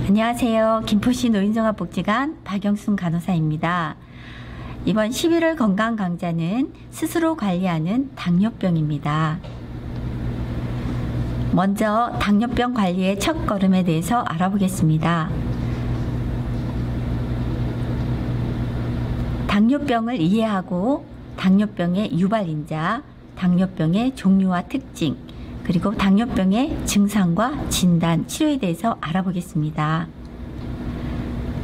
안녕하세요. 김포시 노인종합복지관 박영순 간호사입니다. 이번 11월 건강 강좌는 스스로 관리하는 당뇨병입니다. 먼저 당뇨병 관리의 첫걸음에 대해서 알아보겠습니다. 당뇨병을 이해하고 당뇨병의 유발인자, 당뇨병의 종류와 특징, 그리고 당뇨병의 증상과 진단, 치료에 대해서 알아보겠습니다.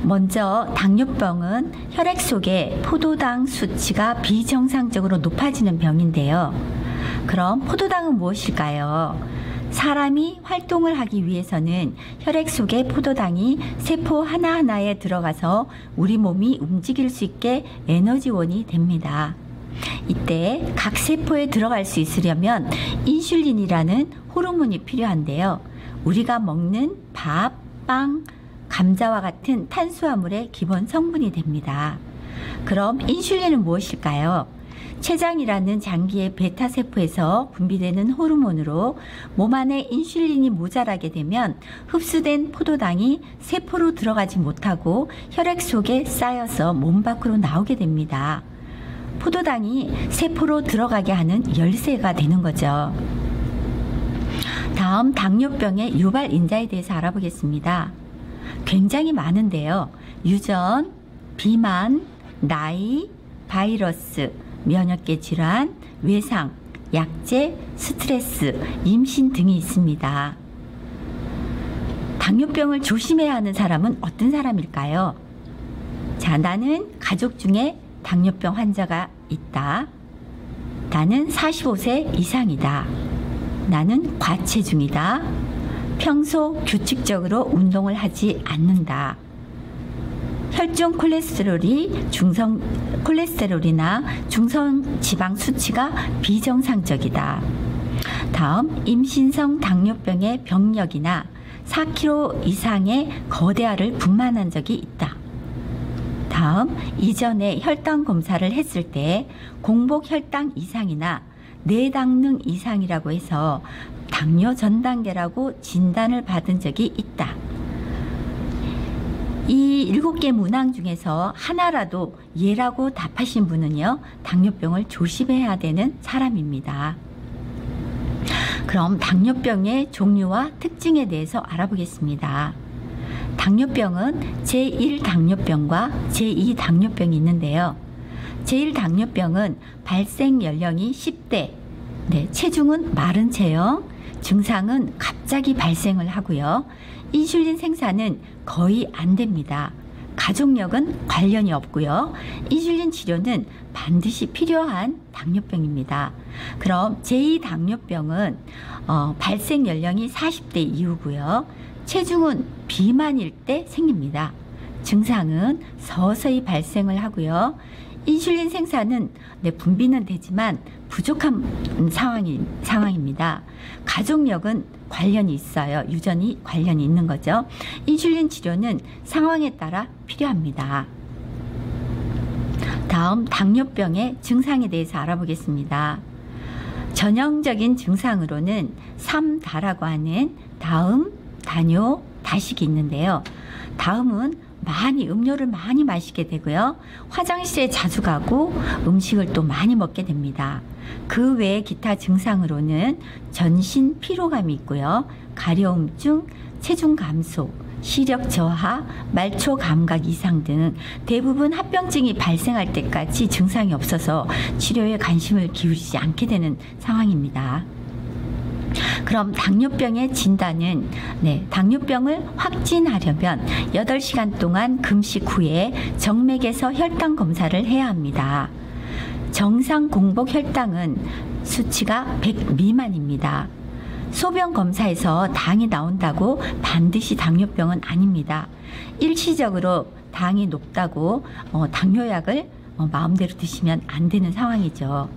먼저 당뇨병은 혈액 속에 포도당 수치가 비정상적으로 높아지는 병인데요. 그럼 포도당은 무엇일까요? 사람이 활동을 하기 위해서는 혈액 속에 포도당이 세포 하나하나에 들어가서 우리 몸이 움직일 수 있게 에너지원이 됩니다. 이때 각 세포에 들어갈 수 있으려면 인슐린이라는 호르몬이 필요한데요. 우리가 먹는 밥, 빵, 감자와 같은 탄수화물의 기본 성분이 됩니다. 그럼 인슐린은 무엇일까요? 췌장이라는 장기의 베타세포에서 분비되는 호르몬으로 몸 안에 인슐린이 모자라게 되면 흡수된 포도당이 세포로 들어가지 못하고 혈액 속에 쌓여서 몸 밖으로 나오게 됩니다. 포도당이 세포로 들어가게 하는 열쇠가 되는 거죠. 다음 당뇨병의 유발 인자에 대해서 알아보겠습니다. 굉장히 많은데요. 유전, 비만, 나이, 바이러스, 면역계 질환, 외상, 약제, 스트레스, 임신 등이 있습니다. 당뇨병을 조심해야 하는 사람은 어떤 사람일까요? 자, 나는 가족 중에 당뇨병 환자가 있다. 나는 45세 이상이다. 나는 과체중이다. 평소 규칙적으로 운동을 하지 않는다. 혈중 콜레스테롤이나 중성 지방 수치가 비정상적이다. 다음, 임신성 당뇨병의 병력이나 4kg 이상의 거대알을 분만한 적이 있다. 다음, 이전에 혈당 검사를 했을 때 공복 혈당 이상이나 내당능 이상이라고 해서 당뇨 전 단계라고 진단을 받은 적이 있다. 이 7개 문항 중에서 하나라도 예라고 답하신 분은요, 당뇨병을 조심해야 되는 사람입니다. 그럼 당뇨병의 종류와 특징에 대해서 알아보겠습니다. 당뇨병은 제1당뇨병과 제2당뇨병이 있는데요. 제1당뇨병은 발생 연령이 10대, 체중은 마른 체형, 증상은 갑자기 발생을 하고요. 인슐린 생산은 거의 안 됩니다. 가족력은 관련이 없고요. 인슐린 치료는 반드시 필요한 당뇨병입니다. 그럼 제2당뇨병은 발생 연령이 40대 이후고요. 체중은 비만일 때 생깁니다. 증상은 서서히 발생을 하고요. 인슐린 생산은 분비는 되지만 부족한 상황입니다. 가족력은 관련이 있어요. 유전이 관련이 있는 거죠. 인슐린 치료는 상황에 따라 필요합니다. 다음, 당뇨병의 증상에 대해서 알아보겠습니다. 전형적인 증상으로는 3다라고 하는 다음, 다뇨, 다식이 있는데요. 다음은 음료를 많이 마시게 되고요. 화장실에 자주 가고 음식을 또 많이 먹게 됩니다. 그 외에 기타 증상으로는 전신 피로감이 있고요. 가려움증, 체중 감소, 시력 저하, 말초 감각 이상 등 대부분 합병증이 발생할 때까지 증상이 없어서 치료에 관심을 기울이지 않게 되는 상황입니다. 그럼 당뇨병의 진단은 당뇨병을 확진하려면 8시간 동안 금식 후에 정맥에서 혈당 검사를 해야 합니다. 정상 공복 혈당은 수치가 100 미만입니다. 소변 검사에서 당이 나온다고 반드시 당뇨병은 아닙니다. 일시적으로 당이 높다고 당뇨약을 마음대로 드시면 안 되는 상황이죠.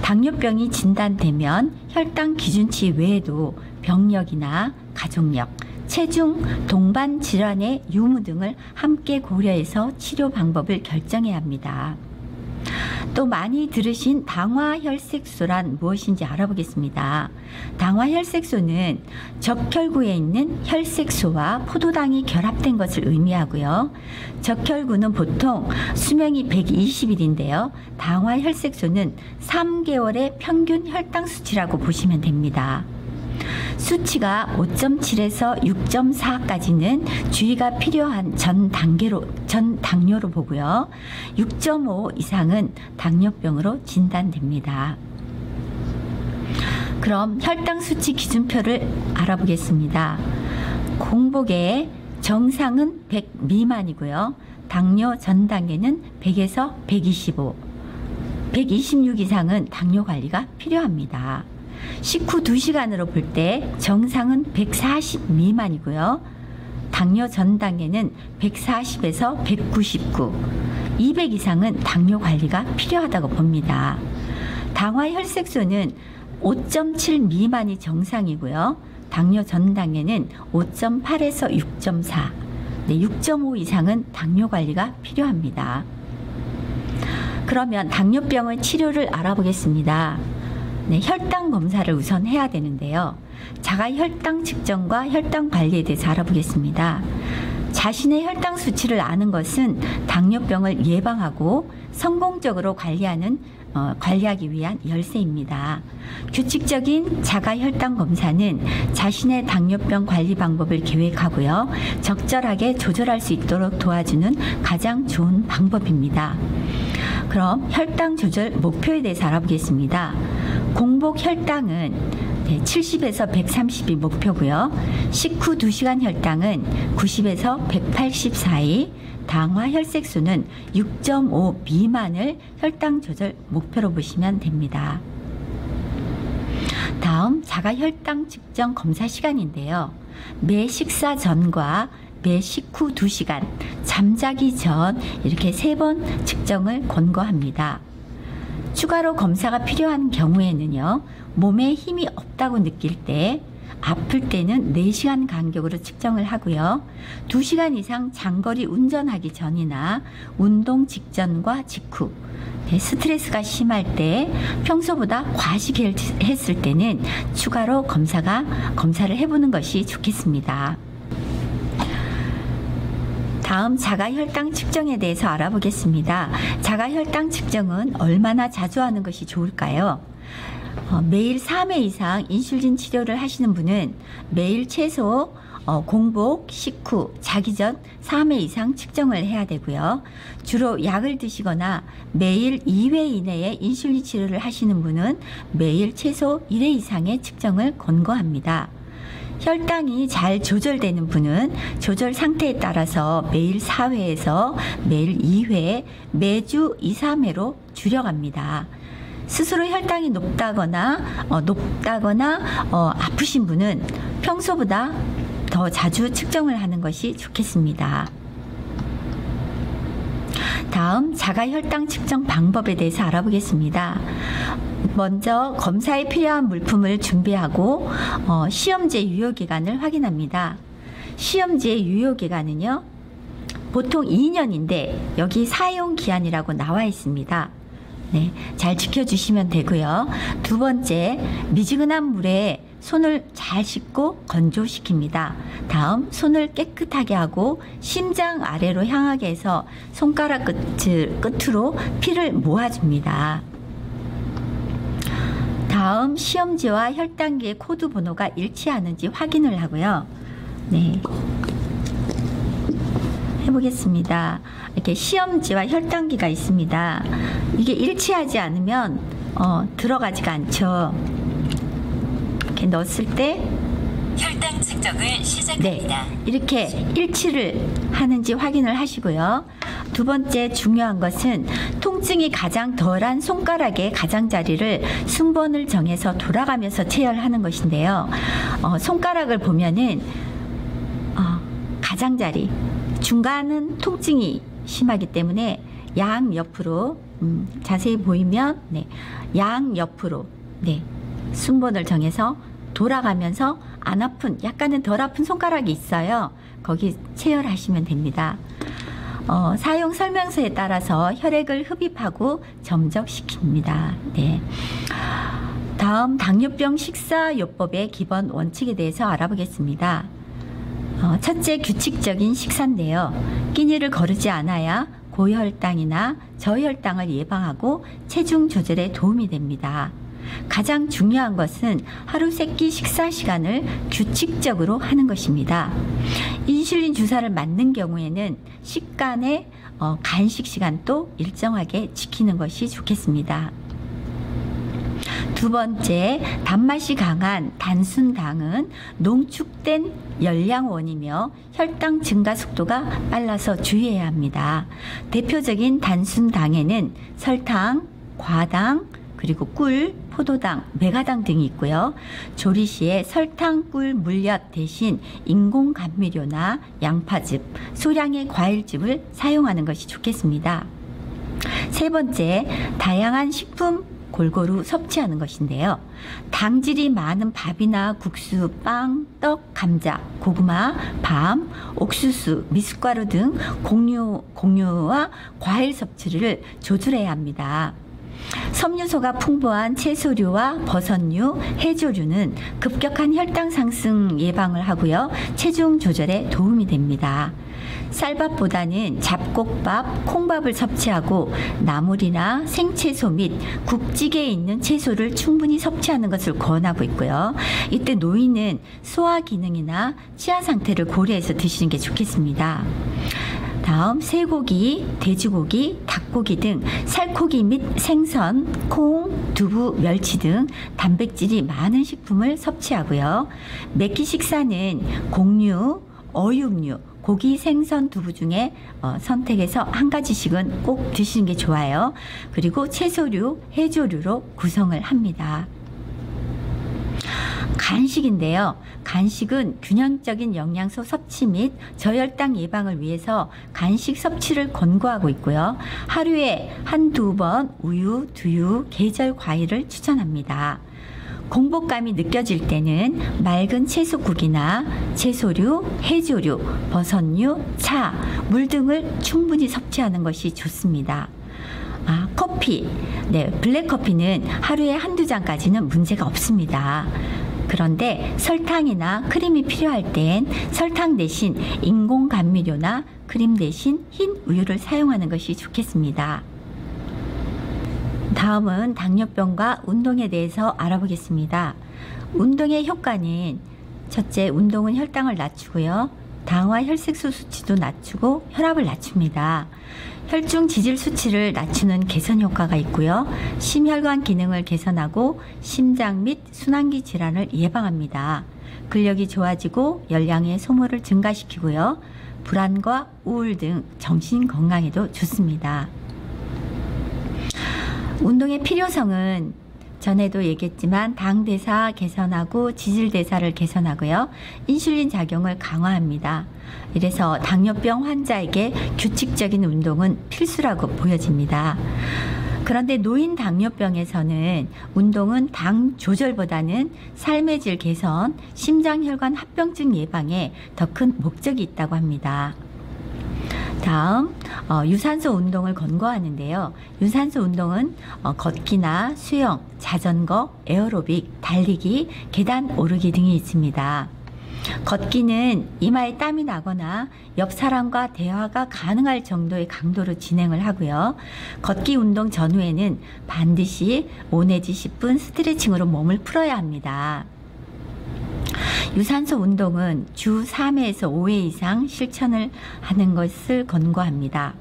당뇨병이 진단되면 혈당 기준치 외에도 병력이나 가족력, 체중, 동반 질환의 유무 등을 함께 고려해서 치료 방법을 결정해야 합니다. 또 많이 들으신 당화혈색소란 무엇인지 알아보겠습니다. 당화혈색소는 적혈구에 있는 혈색소와 포도당이 결합된 것을 의미하고요. 적혈구는 보통 수명이 120일인데요. 당화혈색소는 3개월의 평균 혈당 수치라고 보시면 됩니다. 수치가 5.7에서 6.4까지는 주의가 필요한 전 당뇨로 보고요. 6.5 이상은 당뇨병으로 진단됩니다. 그럼 혈당 수치 기준표를 알아보겠습니다. 공복에 정상은 100 미만이고요. 당뇨 전 단계는 100에서 125, 126 이상은 당뇨 관리가 필요합니다. 식후 2시간으로 볼 때 정상은 140 미만이고요. 당뇨 전 단계는 140에서 199, 200 이상은 당뇨 관리가 필요하다고 봅니다. 당화혈색소는 5.7 미만이 정상이고요. 당뇨 전 단계는 5.8에서 6.4, 6.5 이상은 당뇨 관리가 필요합니다. 그러면 당뇨병의 치료를 알아보겠습니다. 혈당 검사를 우선 해야 되는데요. 자가 혈당 측정과 혈당 관리에 대해서 알아보겠습니다. 자신의 혈당 수치를 아는 것은 당뇨병을 예방하고 성공적으로 관리하기 위한 열쇠입니다. 규칙적인 자가 혈당 검사는 자신의 당뇨병 관리 방법을 계획하고요. 적절하게 조절할 수 있도록 도와주는 가장 좋은 방법입니다. 그럼 혈당 조절 목표에 대해서 알아보겠습니다. 공복 혈당은 70에서 130이 목표고요. 식후 2시간 혈당은 90에서 180 사이, 당화 혈색소는 6.5 미만을 혈당 조절 목표로 보시면 됩니다. 다음 자가 혈당 측정 검사 시간인데요. 매 식사 전과 매 식후 2시간, 잠자기 전 이렇게 3번 측정을 권고합니다. 추가로 검사가 필요한 경우에는요. 몸에 힘이 없다고 느낄 때, 아플 때는 4시간 간격으로 측정을 하고요. 2시간 이상 장거리 운전하기 전이나 운동 직전과 직후, 스트레스가 심할 때, 평소보다 과식했을 때는 추가로 검사를 해보는 것이 좋겠습니다. 다음 자가 혈당 측정에 대해서 알아보겠습니다. 자가 혈당 측정은 얼마나 자주 하는 것이 좋을까요? 매일 3회 이상 인슐린 치료를 하시는 분은 매일 최소 공복, 식후, 자기 전 3회 이상 측정을 해야 되고요. 주로 약을 드시거나 매일 2회 이내에 인슐린 치료를 하시는 분은 매일 최소 1회 이상의 측정을 권고합니다. 혈당이 잘 조절되는 분은 조절 상태에 따라서 매일 4회에서 매일 2회, 매주 2, 3회로 줄여갑니다. 스스로 혈당이 높다거나 아프신 분은 평소보다 더 자주 측정을 하는 것이 좋겠습니다. 다음 자가 혈당 측정 방법에 대해서 알아보겠습니다. 먼저 검사에 필요한 물품을 준비하고 시험제 유효기간을 확인합니다. 시험지의 유효기간은요. 보통 2년인데 여기 사용기한이라고 나와 있습니다. 잘 지켜주시면 되고요. 두 번째, 미지근한 물에 손을 잘 씻고 건조시킵니다. 다음, 손을 깨끗하게 하고 심장 아래로 향하게 해서 손가락 끝으로 피를 모아줍니다. 다음, 시험지와 혈당기의 코드 번호가 일치하는지 확인을 하고요. 해보겠습니다. 이렇게 시험지와 혈당기가 있습니다. 이게 일치하지 않으면 들어가지가 않죠. 이렇게 넣었을 때 혈당 측정을 시작합니다. 이렇게 일치를 하는지 확인을 하시고요. 두 번째 중요한 것은 통증이 가장 덜한 손가락의 가장자리를 순번을 정해서 돌아가면서 체열하는 것인데요. 손가락을 보면은 가장자리 중간은 통증이 심하기 때문에 양옆으로 자세히 보이면 양옆으로 순번을 정해서 돌아가면서 안 아픈 약간은 덜 아픈 손가락이 있어요. 거기 체열하시면 됩니다. 사용 설명서에 따라서 혈액을 흡입하고 점적시킵니다. 네. 다음 당뇨병 식사요법의 기본 원칙에 대해서 알아보겠습니다. 첫째, 규칙적인 식사인데요. 끼니를 거르지 않아야 고혈당이나 저혈당을 예방하고 체중 조절에 도움이 됩니다. 가장 중요한 것은 하루 세끼 식사 시간을 규칙적으로 하는 것입니다. 인슐린 주사를 맞는 경우에는 식간의 간식 시간도 일정하게 지키는 것이 좋겠습니다. 두 번째, 단맛이 강한 단순당은 농축된 열량원이며 혈당 증가 속도가 빨라서 주의해야 합니다. 대표적인 단순당에는 설탕, 과당, 그리고 꿀, 포도당, 메가당 등이 있고요. 조리 시에 설탕, 꿀, 물엿 대신 인공 감미료나 양파즙, 소량의 과일즙을 사용하는 것이 좋겠습니다. 세 번째, 다양한 식품 골고루 섭취하는 것인데요. 당질이 많은 밥이나 국수, 빵, 떡, 감자, 고구마, 밤, 옥수수, 미숫가루 등 곡류와 과일 섭취를 조절해야 합니다. 섬유소가 풍부한 채소류와 버섯류, 해조류는 급격한 혈당 상승 예방을 하고요. 체중 조절에 도움이 됩니다. 쌀밥보다는 잡곡밥, 콩밥을 섭취하고 나물이나 생채소 및 국찌개에 있는 채소를 충분히 섭취하는 것을 권하고 있고요. 이때 노인은 소화 기능이나 치아 상태를 고려해서 드시는 게 좋겠습니다. 다음, 쇠고기, 돼지고기, 닭고기 등 살코기 및 생선, 콩, 두부, 멸치 등 단백질이 많은 식품을 섭취하고요. 매끼 식사는 곡류, 어육류, 고기, 생선, 두부 중에 선택해서 한 가지씩은 꼭 드시는 게 좋아요. 그리고 채소류, 해조류로 구성을 합니다. 간식인데요. 간식은 균형적인 영양소 섭취 및 저혈당 예방을 위해서 간식 섭취를 권고하고 있고요. 하루에 한두 번 우유, 두유, 계절 과일을 추천합니다. 공복감이 느껴질 때는 맑은 채소국이나 채소류, 해조류, 버섯류, 차, 물 등을 충분히 섭취하는 것이 좋습니다. 커피. 네, 블랙커피는 하루에 한두 잔까지는 문제가 없습니다. 그런데 설탕이나 크림이 필요할 땐 설탕 대신 인공 감미료나 크림 대신 흰 우유를 사용하는 것이 좋겠습니다. 다음은 당뇨병과 운동에 대해서 알아보겠습니다. 운동의 효과는 첫째, 운동은 혈당을 낮추고요. 당화 혈색소 수치도 낮추고 혈압을 낮춥니다. 혈중 지질 수치를 낮추는 개선 효과가 있고요. 심혈관 기능을 개선하고 심장 및 순환기 질환을 예방합니다. 근력이 좋아지고 열량의 소모를 증가시키고요. 불안과 우울 등 정신 건강에도 좋습니다. 운동의 필요성은 전에도 얘기했지만 당 대사 개선하고 지질 대사를 개선하고요. 인슐린 작용을 강화합니다. 이래서 당뇨병 환자에게 규칙적인 운동은 필수라고 보여집니다. 그런데 노인 당뇨병에서는 운동은 당 조절보다는 삶의 질 개선, 심장혈관 합병증 예방에 더 큰 목적이 있다고 합니다. 다음, 유산소 운동을 권고하는데요. 유산소 운동은 걷기나 수영, 자전거, 에어로빅, 달리기, 계단 오르기 등이 있습니다. 걷기는 이마에 땀이 나거나 옆 사람과 대화가 가능할 정도의 강도로 진행을 하고요. 걷기 운동 전후에는 반드시 5 내지 10분 스트레칭으로 몸을 풀어야 합니다. 유산소 운동은 주 3회에서 5회 이상 실천을 하는 것을 권고합니다.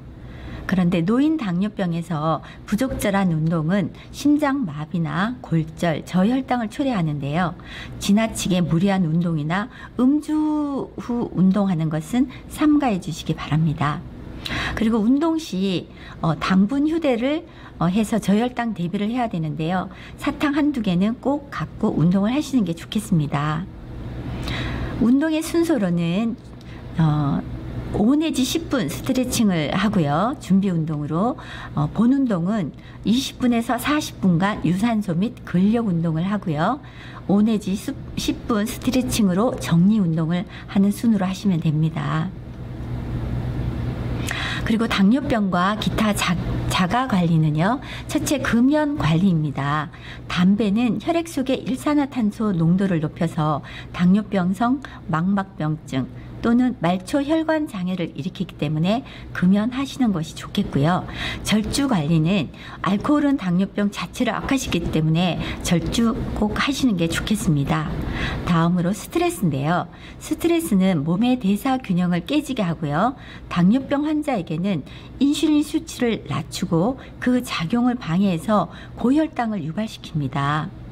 그런데 노인 당뇨병에서 부적절한 운동은 심장마비나 골절, 저혈당을 초래하는데요. 지나치게 무리한 운동이나 음주 후 운동하는 것은 삼가해 주시기 바랍니다. 그리고 운동 시 당분 휴대를 해서 저혈당 대비를 해야 되는데요. 사탕 한두 개는 꼭 갖고 운동을 하시는 게 좋겠습니다. 운동의 순서로는 5 내지 10분 스트레칭을 하고요. 준비 운동으로 본 운동은 20분에서 40분간 유산소 및 근력 운동을 하고요. 5 내지 10분 스트레칭으로 정리 운동을 하는 순으로 하시면 됩니다. 그리고 당뇨병과 기타 자가 관리는요. 첫째, 금연 관리입니다. 담배는 혈액 속의 일산화탄소 농도를 높여서 당뇨병성 망막병증 또는 말초 혈관 장애를 일으키기 때문에 금연하시는 것이 좋겠고요. 절주 관리는 알코올은 당뇨병 자체를 악화시키기 때문에 절주 꼭 하시는 게 좋겠습니다. 다음으로 스트레스인데요. 스트레스는 몸의 대사 균형을 깨지게 하고요. 당뇨병 환자에게는 인슐린 수치를 낮추고 그 작용을 방해해서 고혈당을 유발시킵니다.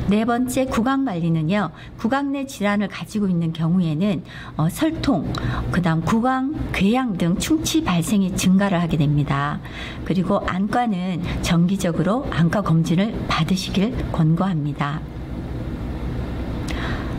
네 번째, 구강 관리는요. 구강 내 질환을 가지고 있는 경우에는 설통, 그다음 구강, 궤양 등 충치 발생이 증가를 하게 됩니다. 그리고 안과는 정기적으로 안과 검진을 받으시길 권고합니다.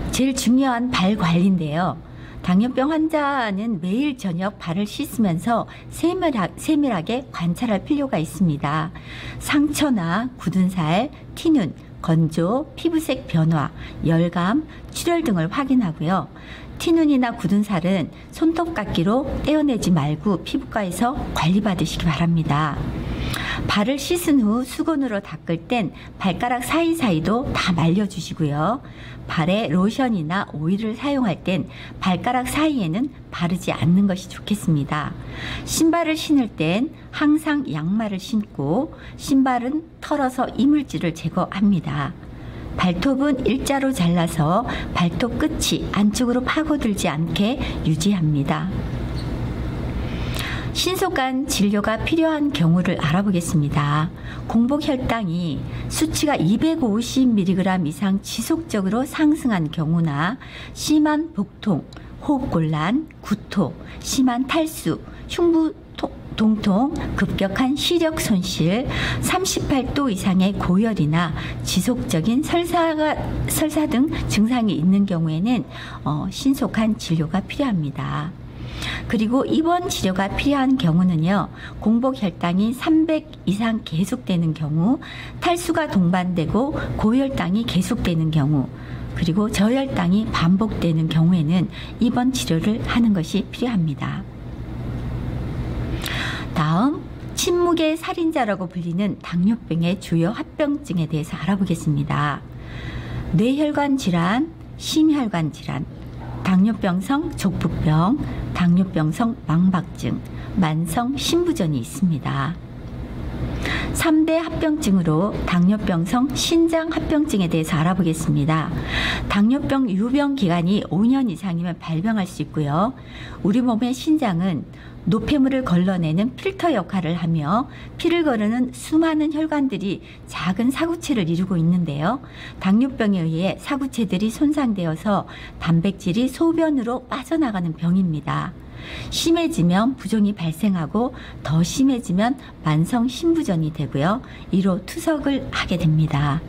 제일 중요한 발 관리인데요. 당뇨병 환자는 매일 저녁 발을 씻으면서 세밀하게 관찰할 필요가 있습니다. 상처나 굳은 살, 티눈, 건조, 피부색 변화, 열감, 출혈 등을 확인하고요. 티눈이나 굳은 살은 손톱깎이로 떼어내지 말고 피부과에서 관리받으시기 바랍니다. 발을 씻은 후 수건으로 닦을 땐 발가락 사이사이도 다 말려주시고요. 발에 로션이나 오일을 사용할 땐 발가락 사이에는 바르지 않는 것이 좋겠습니다. 신발을 신을 땐 항상 양말을 신고 신발은 털어서 이물질을 제거합니다. 발톱은 일자로 잘라서 발톱 끝이 안쪽으로 파고들지 않게 유지합니다. 신속한 진료가 필요한 경우를 알아보겠습니다. 공복 혈당이 수치가 250mg 이상 지속적으로 상승한 경우나 심한 복통, 호흡곤란, 구토, 심한 탈수, 흉부 동통, 급격한 시력 손실, 38도 이상의 고열이나 지속적인 설사 등 증상이 있는 경우에는 신속한 진료가 필요합니다. 그리고 입원 치료가 필요한 경우는요. 공복 혈당이 300 이상 계속되는 경우, 탈수가 동반되고 고혈당이 계속되는 경우, 그리고 저혈당이 반복되는 경우에는 입원 치료를 하는 것이 필요합니다. 다음, 침묵의 살인자라고 불리는 당뇨병의 주요 합병증에 대해서 알아보겠습니다. 뇌혈관 질환, 심혈관 질환, 당뇨병성 족부병, 당뇨병성 망박증, 만성 신부전이 있습니다. 3대 합병증으로 당뇨병성 신장 합병증에 대해서 알아보겠습니다. 당뇨병 유병 기간이 5년 이상이면 발병할 수 있고요. 우리 몸의 신장은 노폐물을 걸러내는 필터 역할을 하며 피를 거르는 수많은 혈관들이 작은 사구체를 이루고 있는데요. 당뇨병에 의해 사구체들이 손상되어서 단백질이 소변으로 빠져나가는 병입니다. 심해지면 부종이 발생하고 더 심해지면 만성 신부전이 되고요. 이로 투석을 하게 됩니다.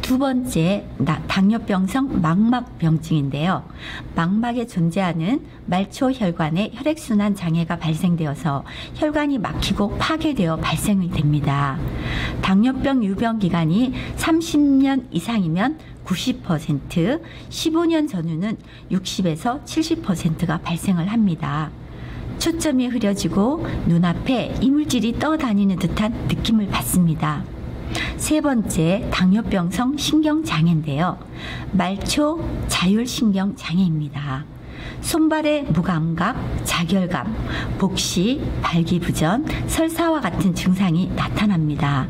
두 번째, 당뇨병성 망막병증인데요. 망막에 존재하는 말초 혈관에 혈액순환 장애가 발생되어서 혈관이 막히고 파괴되어 발생이 됩니다. 당뇨병 유병 기간이 30년 이상이면 90%, 15년 전후는 60에서 70%가 발생을 합니다. 초점이 흐려지고 눈앞에 이물질이 떠다니는 듯한 느낌을 받습니다. 세 번째, 당뇨병성 신경장애인데요. 말초 자율신경장애입니다. 손발의 무감각, 자결감, 복시, 발기부전, 설사와 같은 증상이 나타납니다.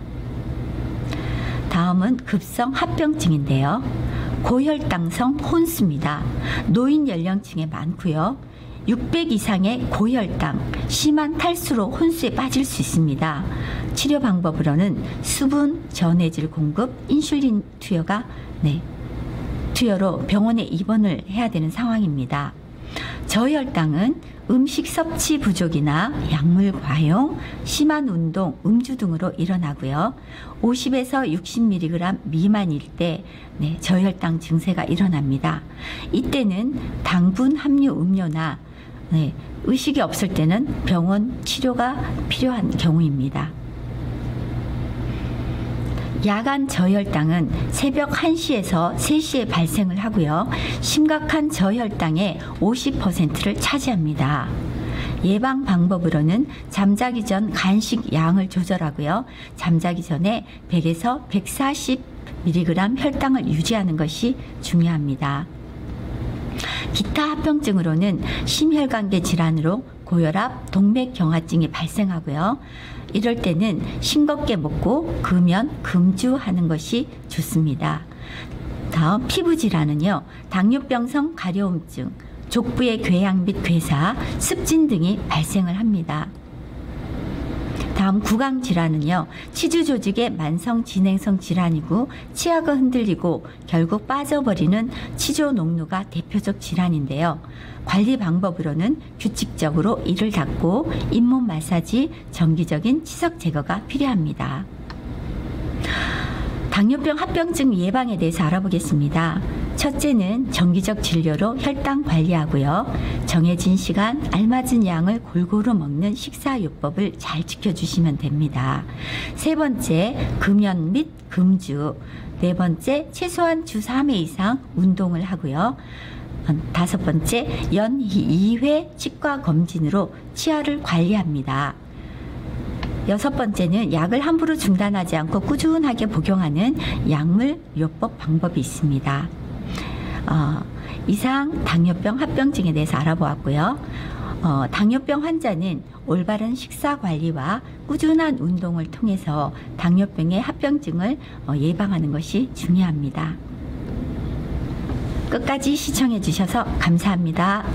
다음은 급성 합병증인데요. 고혈당성 혼수입니다. 노인 연령층에 많고요. 600 이상의 고혈당, 심한 탈수로 혼수에 빠질 수 있습니다. 치료 방법으로는 수분, 전해질 공급, 인슐린 투여로 병원에 입원을 해야 되는 상황입니다. 저혈당은 음식 섭취 부족이나 약물 과용, 심한 운동, 음주 등으로 일어나고요. 50에서 60mg 미만일 때 저혈당 증세가 일어납니다. 이때는 당분 함유 음료나 의식이 없을 때는 병원 치료가 필요한 경우입니다. 야간 저혈당은 새벽 1시에서 3시에 발생을 하고요. 심각한 저혈당의 50%를 차지합니다. 예방 방법으로는 잠자기 전 간식 양을 조절하고요. 잠자기 전에 100에서 140mg 혈당을 유지하는 것이 중요합니다. 기타 합병증으로는 심혈관계 질환으로 고혈압, 동맥경화증이 발생하고요. 이럴 때는 싱겁게 먹고 금연, 금주하는 것이 좋습니다. 다음 피부 질환은요. 당뇨병성 가려움증, 족부의 궤양 및 괴사, 습진 등이 발생을 합니다. 다음 구강 질환은요. 치주 조직의 만성 진행성 질환이고 치아가 흔들리고 결국 빠져버리는 치조 녹루가 대표적 질환인데요. 관리 방법으로는 규칙적으로 이를 닦고 잇몸 마사지, 정기적인 치석 제거가 필요합니다. 당뇨병 합병증 예방에 대해서 알아보겠습니다. 첫째는 정기적 진료로 혈당 관리하고요. 정해진 시간 알맞은 양을 골고루 먹는 식사요법을 잘 지켜주시면 됩니다. 세 번째, 금연 및 금주. 네 번째, 최소한 주 3회 이상 운동을 하고요. 다섯 번째, 연 2회 치과 검진으로 치아를 관리합니다. 여섯 번째는 약을 함부로 중단하지 않고 꾸준하게 복용하는 약물요법 방법이 있습니다. 이상 당뇨병 합병증에 대해서 알아보았고요. 당뇨병 환자는 올바른 식사 관리와 꾸준한 운동을 통해서 당뇨병의 합병증을 예방하는 것이 중요합니다. 끝까지 시청해 주셔서 감사합니다.